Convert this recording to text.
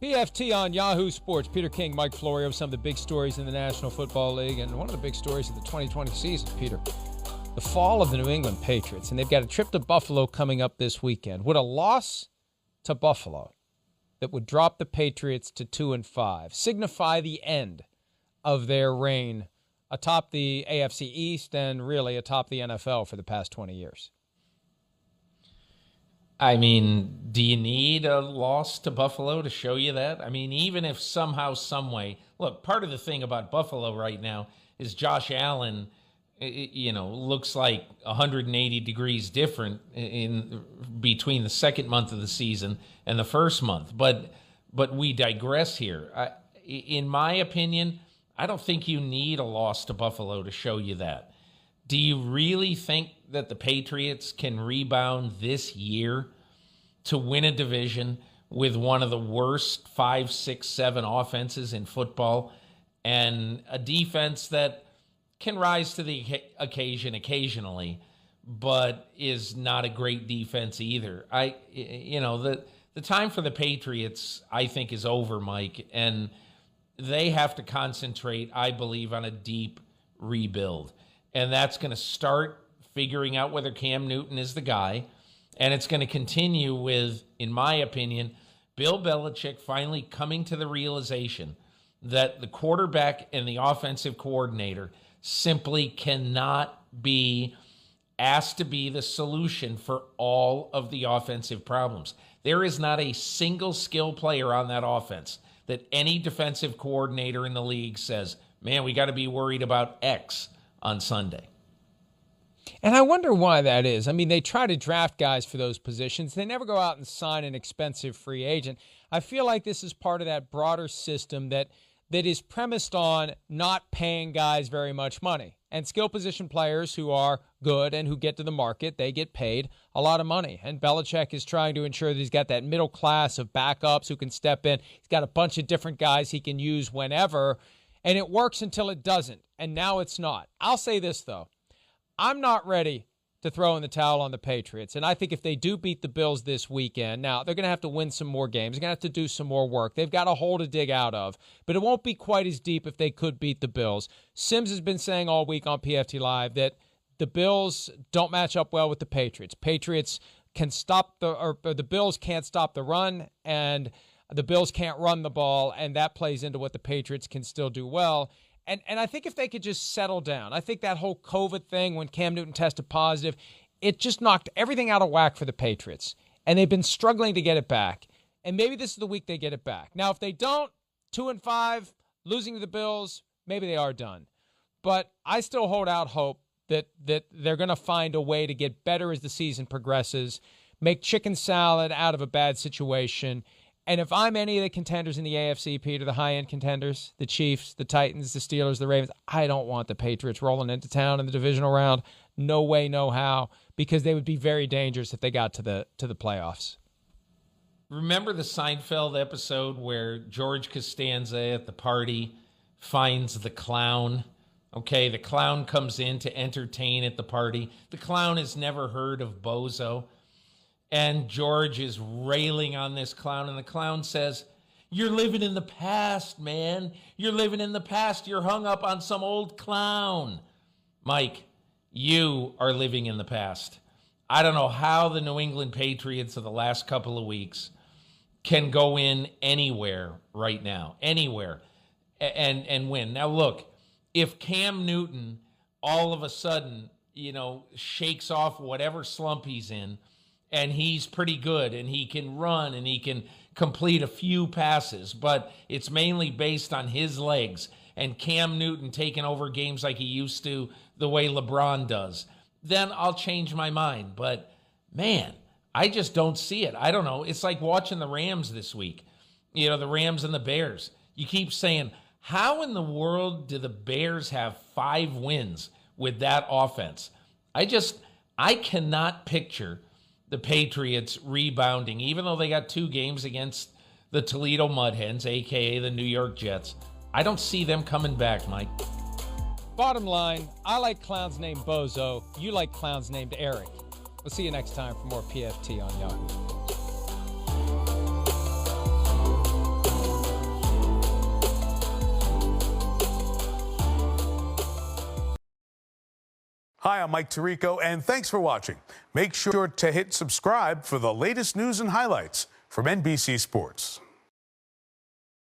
PFT on Yahoo Sports. Peter King, Mike Florio, some of the big stories in the National Football League, and one of the big stories of the 2020 season, Peter, the fall of the New England Patriots, and they've got a trip to Buffalo coming up this weekend. Would a loss to Buffalo that would drop the Patriots to 2-5 signify the end of their reign atop the AFC East and really atop the NFL for the past 20 years? I mean, do you need a loss to Buffalo to show you that? I mean, even if somehow, some way, look, part of the thing about Buffalo right now is Josh Allen, looks like 180 degrees different in between the second month of the season and the first month. But we digress here. In my opinion, I don't think you need a loss to Buffalo to show you that. Do you really think that the Patriots can rebound this year to win a division with one of the worst 5, 6, 7 offenses in football and a defense that can rise to the occasion occasionally, but is not a great defense either? The time for the Patriots, I think, is over, Mike, and they have to concentrate, I believe, on a deep rebuild. And that's going to start figuring out whether Cam Newton is the guy. And it's going to continue with, in my opinion, Bill Belichick finally coming to the realization that the quarterback and the offensive coordinator simply cannot be asked to be the solution for all of the offensive problems. There is not a single skill player on that offense that any defensive coordinator in the league says, man, we got to be worried about X on Sunday. And I wonder why that is. I mean, they try to draft guys for those positions. They never go out and sign an expensive free agent. I feel like this is part of that broader system that is premised on not paying guys very much money. And skill position players who are good and who get to the market, they get paid a lot of money. And Belichick is trying to ensure that he's got that middle class of backups who can step in. He's got a bunch of different guys he can use whenever. And it works until it doesn't. And now it's not. I'll say this, though. I'm not ready to throw in the towel on the Patriots. And I think if they do beat the Bills this weekend, now they're going to have to win some more games. They're going to have to do some more work. They've got a hole to dig out of. But it won't be quite as deep if they could beat the Bills. Sims has been saying all week on PFT Live that the Bills don't match up well with the Patriots. Patriots can stop the Bills can't stop the run, and the Bills can't run the ball, and that plays into what the Patriots can still do well. And I think if they could just settle down, I think that whole COVID thing when Cam Newton tested positive, it just knocked everything out of whack for the Patriots. And they've been struggling to get it back. And maybe this is the week they get it back. Now, if they don't, 2-5, losing to the Bills, maybe they are done. But I still hold out hope that they're going to find a way to get better as the season progresses, make chicken salad out of a bad situation. And if I'm any of the contenders in the AFC, Peter, the high-end contenders, the Chiefs, the Titans, the Steelers, the Ravens, I don't want the Patriots rolling into town in the divisional round. No way, no how, because they would be very dangerous if they got to the playoffs. Remember the Seinfeld episode where George Costanza at the party finds the clown? Okay, the clown comes in to entertain at the party. The clown has never heard of Bozo. And George is railing on this clown, and the clown says, "You're living in the past, man. You're living in the past. You're hung up on some old clown." Mike, you are living in the past. I don't know how the New England Patriots of the last couple of weeks can go in anywhere right now, anywhere, and win. Now, look, if Cam Newton all of a sudden, shakes off whatever slump he's in, and he's pretty good, and he can run, and he can complete a few passes, but it's mainly based on his legs, and Cam Newton taking over games like he used to, the way LeBron does, then I'll change my mind. But, man, I just don't see it. I don't know. It's like watching the Rams this week, the Rams and the Bears. You keep saying, how in the world do the Bears have 5 wins with that offense? I cannot picture the Patriots rebounding, even though they got 2 games against the Toledo Mudhens, a.k.a. the New York Jets. I don't see them coming back, Mike. Bottom line, I like clowns named Bozo. You like clowns named Eric. We'll see you next time for more PFT on Yahoo. Hi, I'm Mike Tirico, and thanks for watching. Make sure to hit subscribe for the latest news and highlights from NBC Sports.